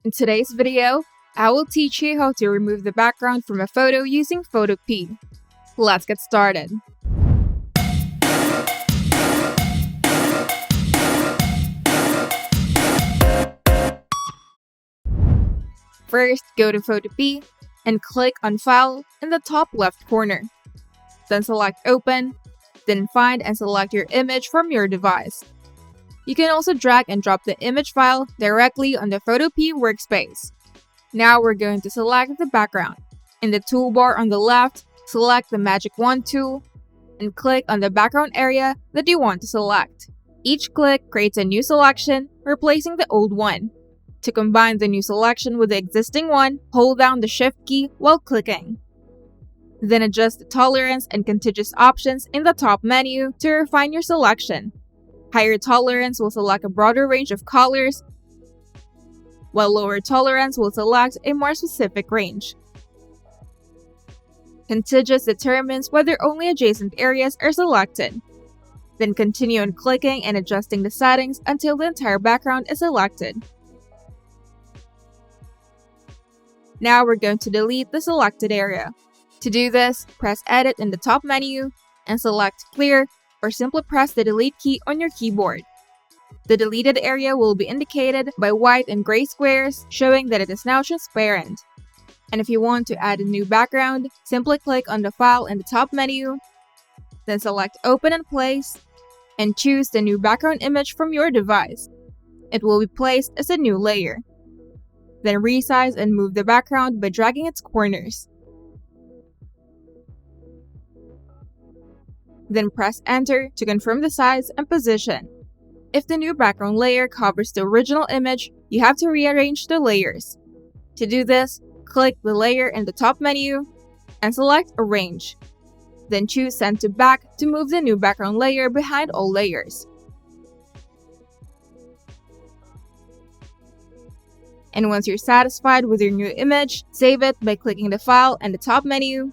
In today's video, I will teach you how to remove the background from a photo using Photopea. Let's get started. First, go to Photopea and click on File in the top left corner. Then select Open, then find and select your image from your device. You can also drag and drop the image file directly on the Photopea workspace. Now we're going to select the background. In the toolbar on the left, select the Magic Wand tool and click on the background area that you want to select. Each click creates a new selection, replacing the old one. To combine the new selection with the existing one, hold down the Shift key while clicking. Then adjust the tolerance and contiguous options in the top menu to refine your selection. Higher tolerance will select a broader range of colors, while lower tolerance will select a more specific range. Contiguous determines whether only adjacent areas are selected. Then continue on clicking and adjusting the settings until the entire background is selected. Now we're going to delete the selected area. To do this, press Edit in the top menu and select Clear, or simply press the Delete key on your keyboard. The deleted area will be indicated by white and gray squares, showing that it is now transparent. And if you want to add a new background, simply click on the file in the top menu, then select Open and Place, and choose the new background image from your device. It will be placed as a new layer. Then resize and move the background by dragging its corners. Then press Enter to confirm the size and position. If the new background layer covers the original image, you have to rearrange the layers. To do this, click the layer in the top menu and select Arrange. Then choose Send to Back to move the new background layer behind all layers. And once you're satisfied with your new image, save it by clicking the file in the top menu,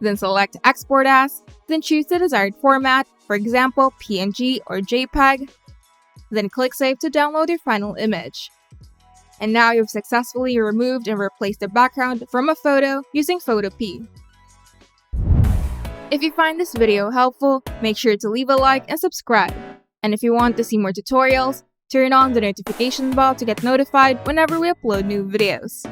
then select Export As, then choose the desired format, for example PNG or JPEG, then click Save to download your final image. And now you've successfully removed and replaced the background from a photo using Photopea. If you find this video helpful, make sure to leave a like and subscribe. And if you want to see more tutorials, turn on the notification bell to get notified whenever we upload new videos.